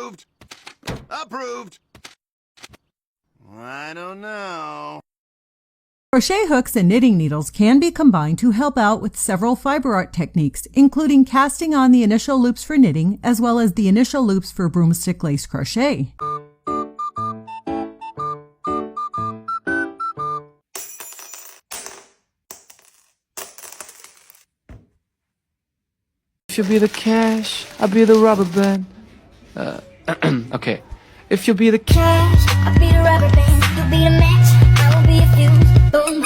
Approved. Approved. I don't know. Crochet hooks and knitting needles can be combined to help out with several fiber art techniques, including casting on the initial loops for knitting as well as the initial loops for broomstick lace crochet. If you be the cash, I'll be the rubber band. Okay. If you be the cash, I'll be the rubber band, you'll be the match, I will be a fuse, boom.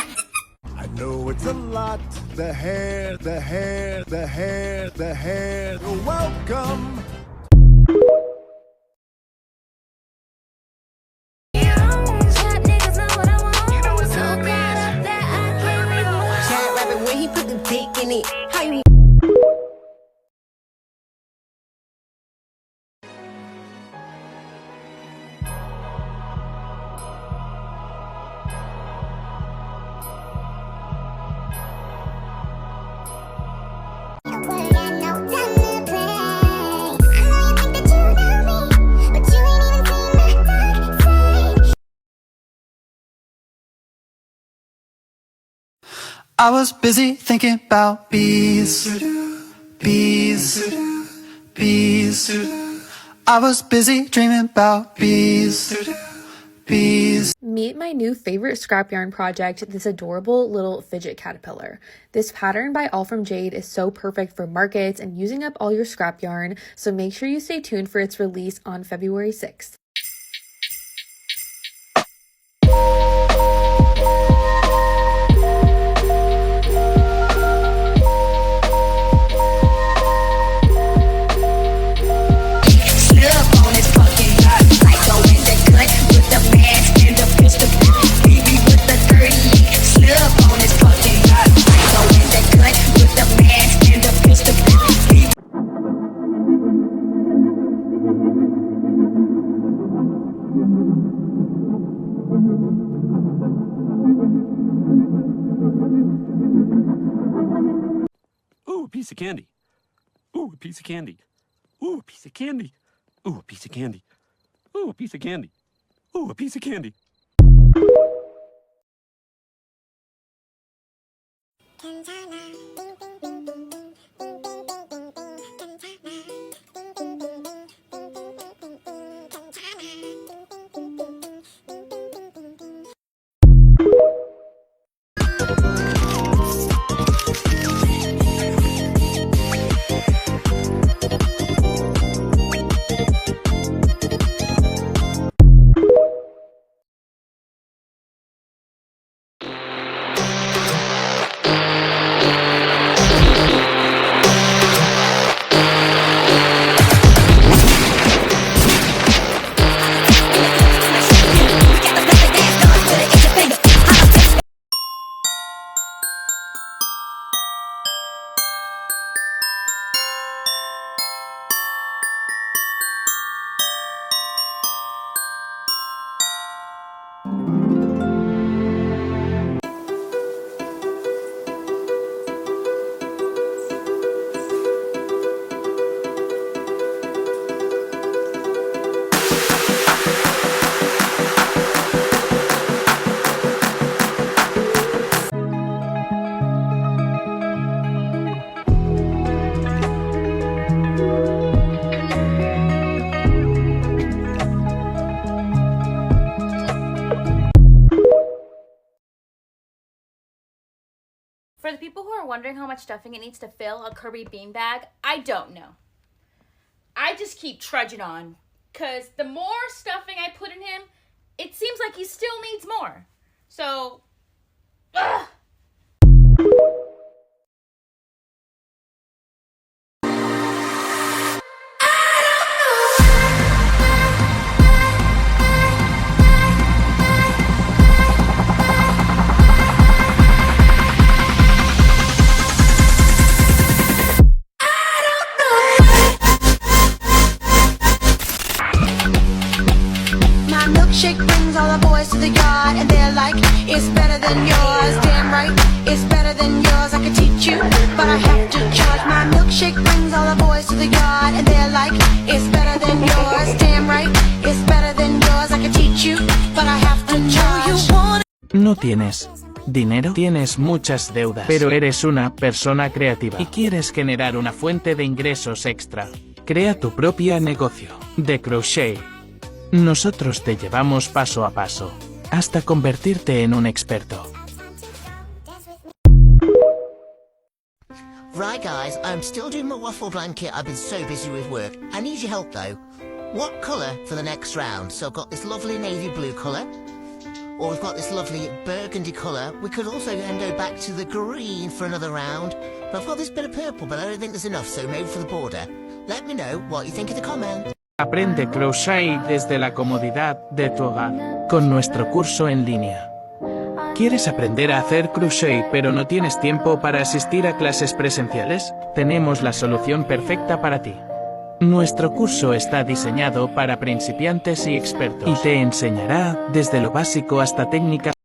I know it's a lot. The hair, the hair, the hair, the hair. You're welcome. Cat rapping when he put the dick in it. How you I was busy thinking about bees, bees, bees. I was busy dreaming about bees, bees. Meet my new favorite scrap yarn project, this adorable little fidget caterpillar. This pattern by All From Jade is so perfect for markets and using up all your scrap yarn, so make sure you stay tuned for its release on February 6th. Ooh, a piece of candy. Ooh, a piece of candy. Ooh, a piece of candy. Ooh, a piece of candy. Ooh, a piece of candy. Ooh, a piece of candy. For the people who are wondering how much stuffing it needs to fill a Kirby beanbag, I don't know. I just keep trudging on, because the more stuffing I put in him, it seems like he still needs more. So, ugh! milkshake brings all the boys to the yard, and they're like, it's better than yours. Damn right. I could teach you, but I have to charge. My milkshake brings all the boys to the yard, and they're like, it's better than yours. Damn right, it's better than yours. I could teach you, but I have to charge. No tienes dinero, tienes muchas deudas, pero eres una persona creativa y quieres generar una fuente de ingresos extra. Crea tu propio negocio de crochet. Nosotros te llevamos paso a paso hasta convertirte en un experto. Right guys, I'm still doing my waffle blanket. I've been so busy with work. I need your help though. What colour for the next round? So I've got this lovely navy blue colour, or we've got this lovely burgundy colour. We could also then go back to the green for another round. But I've got this bit of purple, but I don't think there's enough, so maybe for the border. Let me know what you think in the comment. Aprende crochet desde la comodidad de tu hogar con nuestro curso en línea. ¿Quieres aprender a hacer crochet pero no tienes tiempo para asistir a clases presenciales? Tenemos la solución perfecta para ti. Nuestro curso está diseñado para principiantes y expertos y te enseñará desde lo básico hasta técnicas.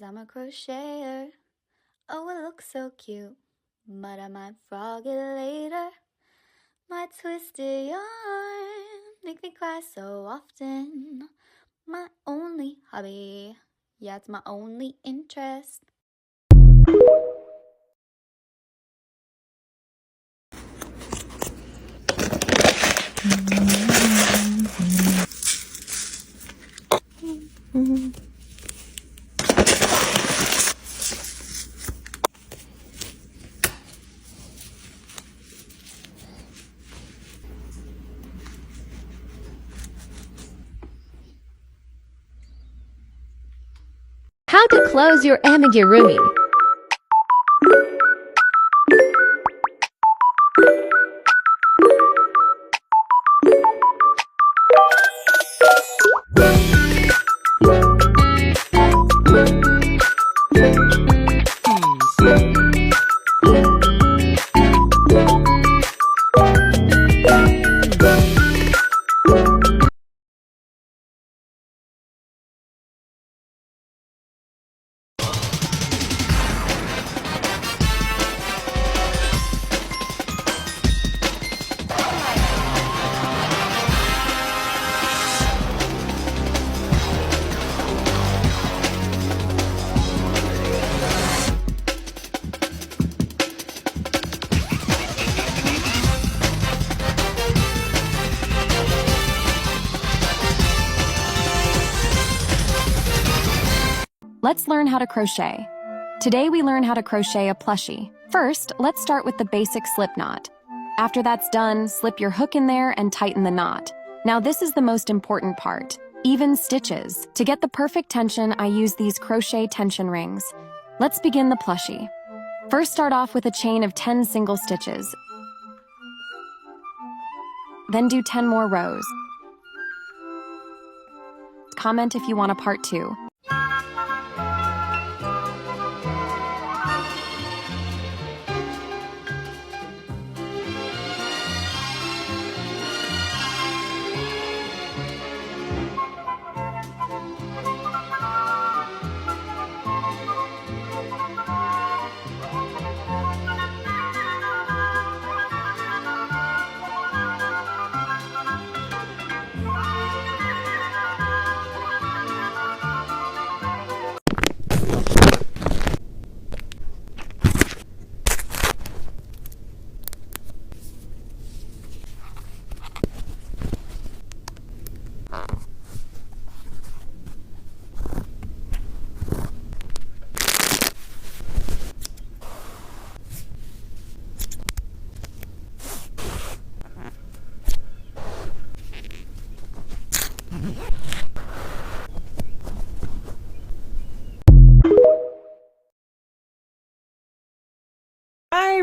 I'm a crocheter. Oh, it looks so cute, but I might frog it later. My twisted yarn make me cry so often. My only hobby, yeah, it's my only interest. How to close your amigurumi. Let's learn how to crochet. Today we learn how to crochet a plushie. First, let's start with the basic slip knot. After that's done, slip your hook in there and tighten the knot. Now this is the most important part. Even stitches. To get the perfect tension, I use these crochet tension rings. Let's begin the plushie. First start off with a chain of 10 single stitches. Then do 10 more rows. Comment if you want a part 2.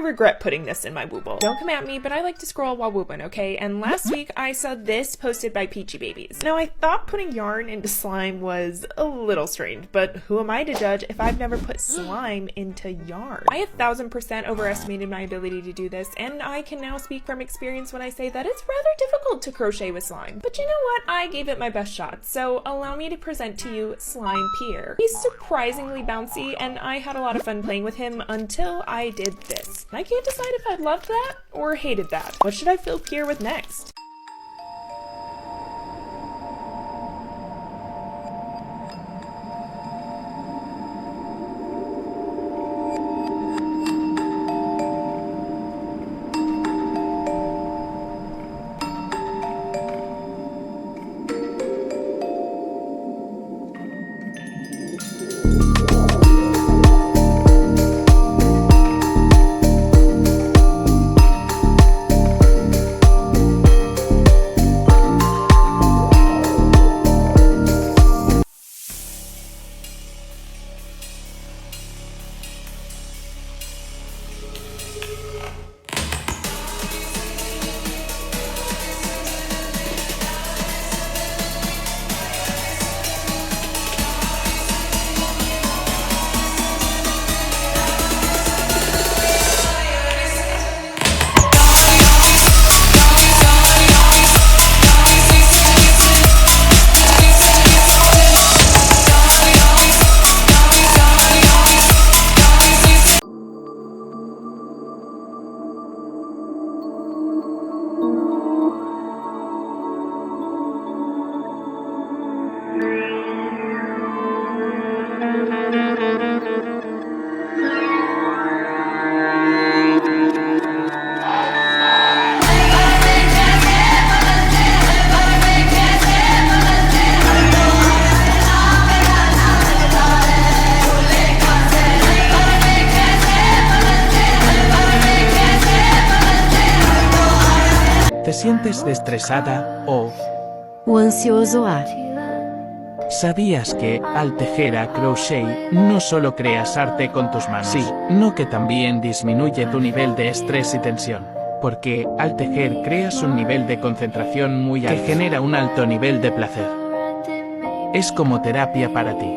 regret putting this in my wooble. Don't come at me, but I like to scroll while woobling, okay? And last week I saw this posted by Peachy Babies. Now I thought putting yarn into slime was a little strange, but who am I to judge if I've never put slime into yarn? I 1000% overestimated my ability to do this, and I can now speak from experience when I say that it's rather difficult to crochet with slime. But you know what? I gave it my best shot, so allow me to present to you Slime Pier. He's surprisingly bouncy, and I had a lot of fun playing with him until I did this. I can't decide if I loved that or hated that. What should I fill Pier with next? ¿Te sientes estresada o ansioso a? ¿Sabías que, al tejer a crochet, no solo creas arte con tus manos, sino que también disminuye tu nivel de estrés y tensión? Porque, al tejer, creas un nivel de concentración muy alto que genera un alto nivel de placer. Es como terapia para ti.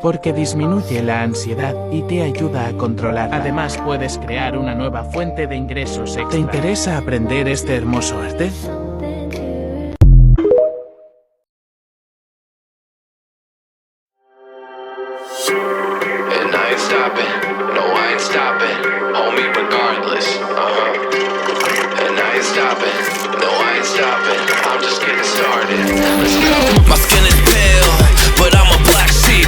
Porque disminuye la ansiedad y te ayuda a controlar. Además, puedes crear una nueva fuente de ingresos extra. ¿Te interesa aprender este hermoso arte? And I ain't stopping, no I ain't stopping, homie regardless, And I ain't stopping, no I ain't stopping, I'm just getting started, let's go. My skin is pale, but I'm a black sheep,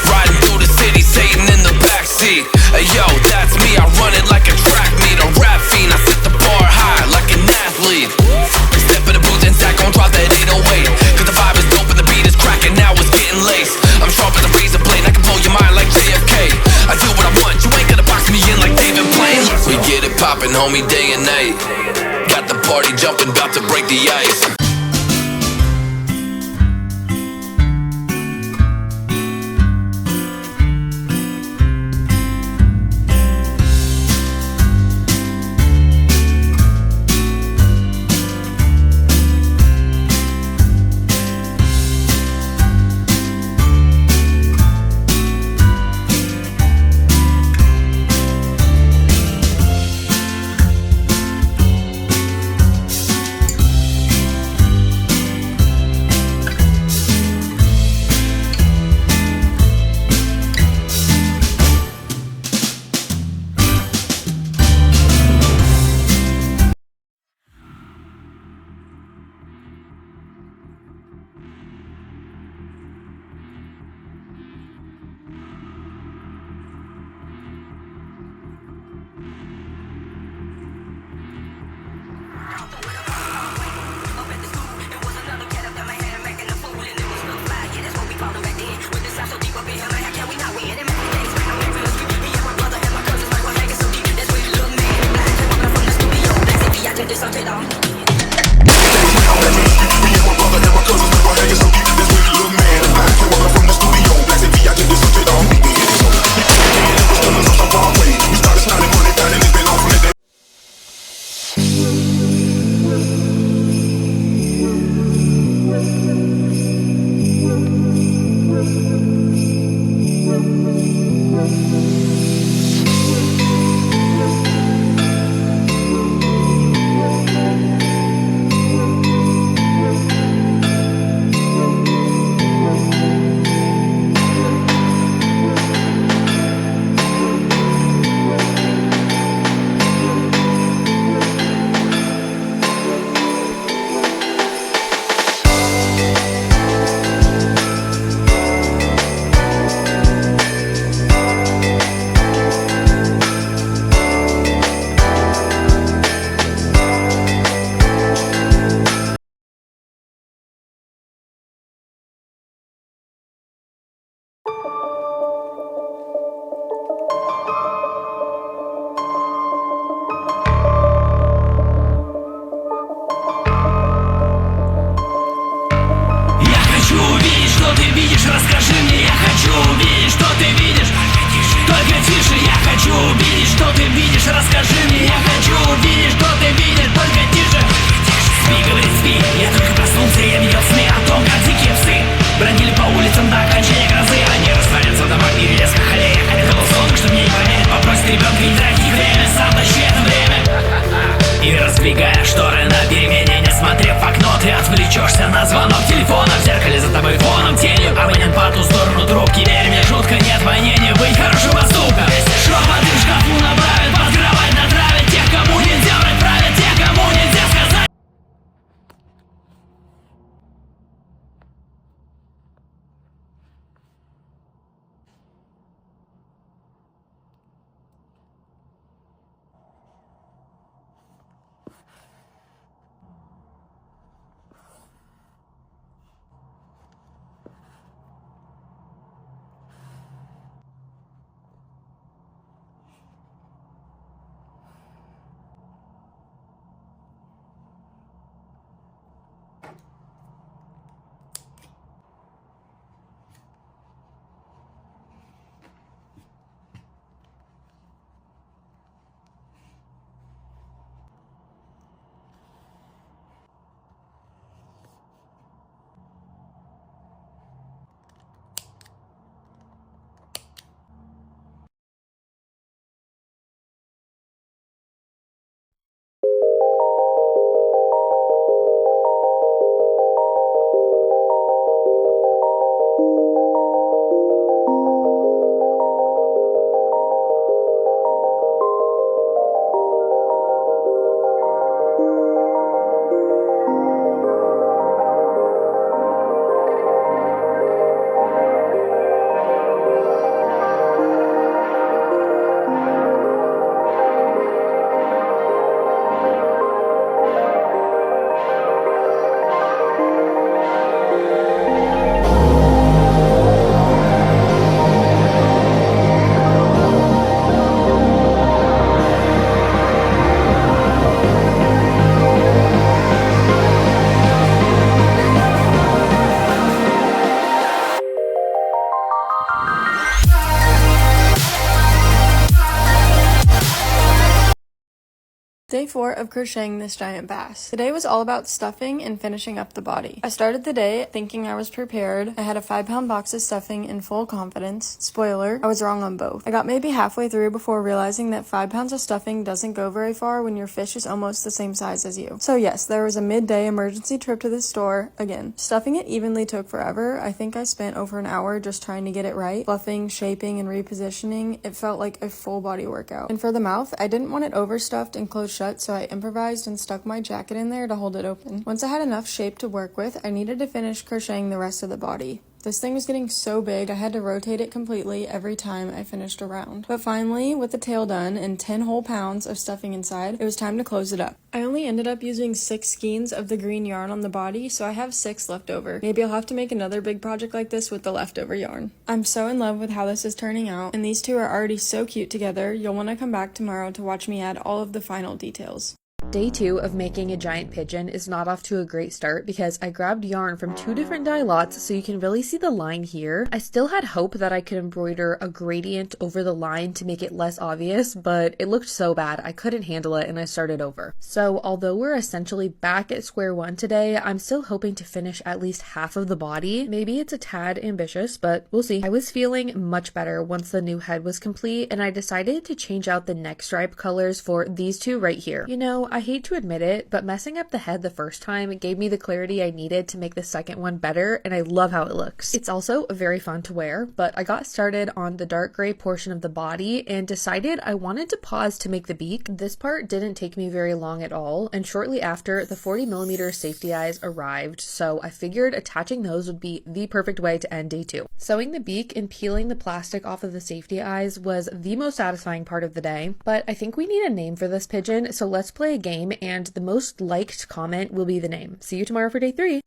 riding through the city, Satan in the backseat. Hey yo, that's me, I run it like a track meet, a rap fiend, I set the bar high like an athlete. Step in the booth and Zach gon' drop that 808, cause the vibe is dope and the beat is cracking, now it's getting laced. I'm sharp as a razor blade, I can blow your mind like JFK. I do what I want, you ain't gonna box me in like David Blaine. We get it poppin', homie, day and night. Got the party jumpin', bout to break the ice. Раздвигая шторы на перемене, не смотрев в окно, ты отвлечешься на звонок телефона. В зеркале за тобой фоном, тенью абонент по ту сторону трубки. Верь мне, жутко нет волнения, быть хорошим поступком. Если шепоты в шкафу направят, под кровать натравят тех, кому нельзя врать, правят тех, кому нельзя сказать. Day 4 of crocheting this giant bass. Today was all about stuffing and finishing up the body. I started the day thinking I was prepared. I had a 5-pound box of stuffing in full confidence. Spoiler, I was wrong on both. I got maybe halfway through before realizing that 5 pounds of stuffing doesn't go very far when your fish is almost the same size as you. So yes, there was a midday emergency trip to the store again. Stuffing it evenly took forever. I think I spent over an hour just trying to get it right. Fluffing, shaping, and repositioning. It felt like a full body workout. And for the mouth, I didn't want it overstuffed and closed shut, so I improvised and stuck my jacket in there to hold it open. Once I had enough shape to work with, I needed to finish crocheting the rest of the body. This thing was getting so big, I had to rotate it completely every time I finished a round. But finally, with the tail done and 10 whole pounds of stuffing inside, it was time to close it up. I only ended up using 6 skeins of the green yarn on the body, so I have 6 left over. Maybe I'll have to make another big project like this with the leftover yarn. I'm so in love with how this is turning out, and these two are already so cute together, you'll want to come back tomorrow to watch me add all of the final details. Day 2 of making a giant pigeon is not off to a great start because I grabbed yarn from 2 different dye lots so you can really see the line here. I still had hope that I could embroider a gradient over the line to make it less obvious, but it looked so bad I couldn't handle it and I started over. So although we're essentially back at square one today, I'm still hoping to finish at least half of the body. Maybe it's a tad ambitious, but we'll see. I was feeling much better once the new head was complete and I decided to change out the neck stripe colors for these two right here. You know, I hate to admit it, but messing up the head the first time gave me the clarity I needed to make the second one better, and I love how it looks. It's also very fun to wear, but I got started on the dark gray portion of the body and decided I wanted to pause to make the beak. This part didn't take me very long at all, and shortly after, the 40mm safety eyes arrived, so I figured attaching those would be the perfect way to end day 2. Sewing the beak and peeling the plastic off of the safety eyes was the most satisfying part of the day, but I think we need a name for this pigeon, so let's play a game, and the most liked comment will be the name. See you tomorrow for day 3.